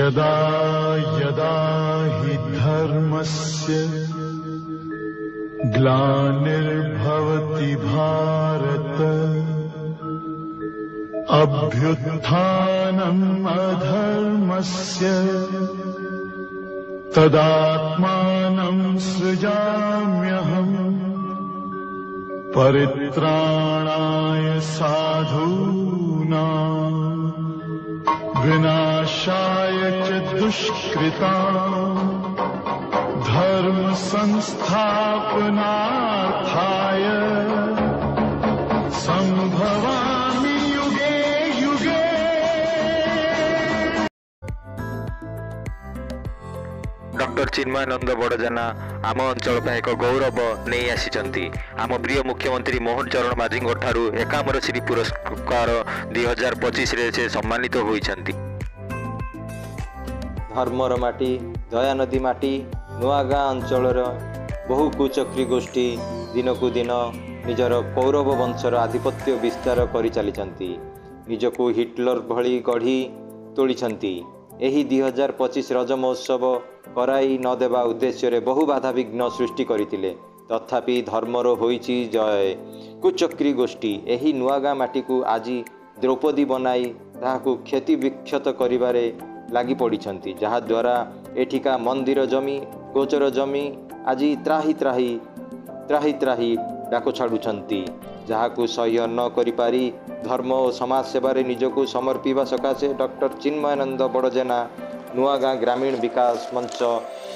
यदा यदा हि धर्मस्य ग्लानिर्भवति भारत अभ्युत्थानम् अधर्मस्य तदात्मानं सृजाम्यहम् परित्राणाय साधूनां विनाशाय च दुष्कृतां धर्म संस्थापनार्थाय संभवामि युगे युगे। डॉक्टर चिन्मयानंद बड़जेना आम अंचल एक गौरव नहीं आसी आम प्रिय मुख्यमंत्री मोहन चरण माझी ठारू 51 श्री पुरस्कार 2025 से सम्मानित होइछंती। धर्मर माटी दयानदी माटी नुआगाँ अंचलर बहु कुचक्री गोष्ठी दिनकू दिन निजर कौरव वंशर आधिपत्य विस्तार करि चलिछंती। निजकू हिटलर भली गढ़ी तोड़िछंती। एही 2025 रज महोत्सव कराई नदेवा उद्देश्य बहु बाधा विघ्न सृष्टि करथिले, तथापि धर्मर होइछि जय। कुचक्री गोष्ठी एही नुआगाँ माटी को आज द्रौपदी बनाई ताहाकू क्षति विक्षत करिबारे लागि पड़िछंती, जहा द्वारा एठिका मंदिर जमी गोचर जमी आज त्राही त्राही त्राही त्राही डाक छाड़ुछंती, जहाकू सह्य न करि पारी धर्म और समाज सेवारे निजकू समर्पिवा सकाशे डॉक्टर चिन्मयानंद बड़जेना नुआगाँ ग्रामीण विकास मंच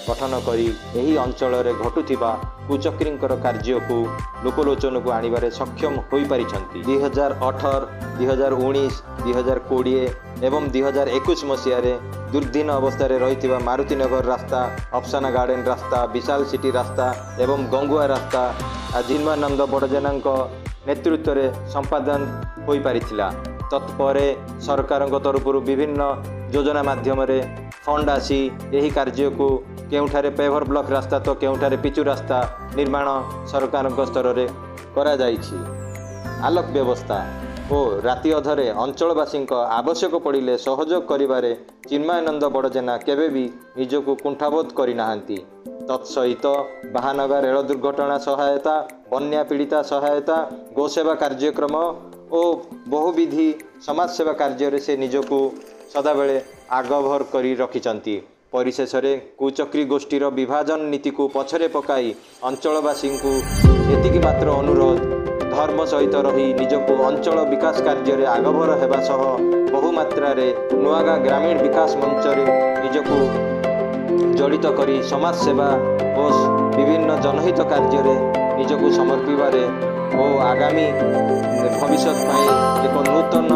गठन करी एही अंचल घटुथिबा कुचक्रींकर कार्य को लोकलोचन को आनिबारे सक्षम होई पारिछंती। 2018, 2019, 2020 एवं 2021 मसीह दुर्दिन अवस्था रही मारुतिनगर रास्ता, अफसाना गार्डन रास्ता, विशाल सिटी रास्ता एवं गंगुआ रास्ता चिन्मयानंद बड़जेना नेतृत्व में संपादन हो पारिथिला। तत्परे सरकार तरफ विभिन्न योजना माध्यम फंड आसी यही कार्य को केउठारे पेवर ब्लॉक रास्ता तो केउठारे पिचु रास्ता निर्माण सरकार स्तर में करा जाइछि। आलोक व्यवस्था और राति अधरे अंचलवासी आवश्यक पड़िले सहयोग करिबारे चिन्मयानंद बड़जेना केबे भी निजको कुंठाबोध करि नाहांती। तत्सहित बाहानगा रेल दुर्घटना सहायता, बन्या पीड़िता सहायता, गोसेवा कार्यक्रम और बहुविधि समाजसेवा कार्य से निजको सदाबेले आगभर करी रखिचंती। परिशेष कुचक्री गोष्ठीर विभाजन नीति को पछरे पकाई अंचलवासी को एतिकी मात्र अनुरोध धर्म सहित रही निजको अंचल विकास कार्य आगभर हेबा सह बहुमात्रा नुआगाँ ग्रामीण विकास मंच निजको जड़ित करी समाज सेवा और विभिन्न जनहित कार्य निजको समर्पिबारे और आगामी भविष्य एक नूतन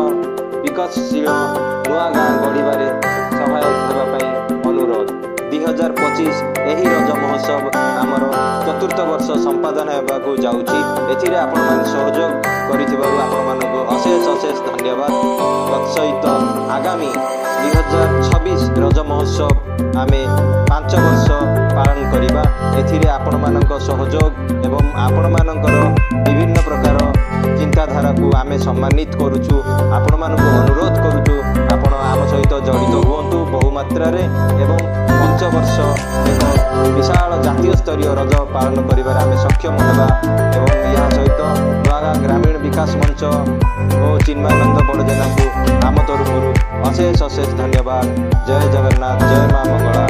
विकासशील नुआगाँ गढ़िबारे सहायक होगापाई अनुरोध। 2025 यही रज महोत्सव आमर 4th वर्ष संपादन होगाकू जाउछि। एथिरे आपण मान सहयोग करिथिबारु आपण मानकु अशेष अशेष धन्यवाद। तत्सहित आगामी 2026 रज महोत्सव आमे 5 वर्ष पालन करिबा। एथिरे आपण मानक सहयोग एवं आपण मानकर विभिन्न प्रकार चिंताधारा को आमे सम्मानित करूछु। आपण मानकु अनुरोध करूछु आपण आम सहित जड़ित हुअन्तु बहुमात्रा एवं 5 वर्ष एक विशाल जातीय स्तरीय रज पालन करिबार आमे सक्षम हेबा एवं या सहित नुआगाँ ग्रामीण विकास मंच और चिन्मयानंद बड़जेना को आम तरफ अशेष अशेष धन्यवाद। जय जगन्नाथ, जय मां मंगला।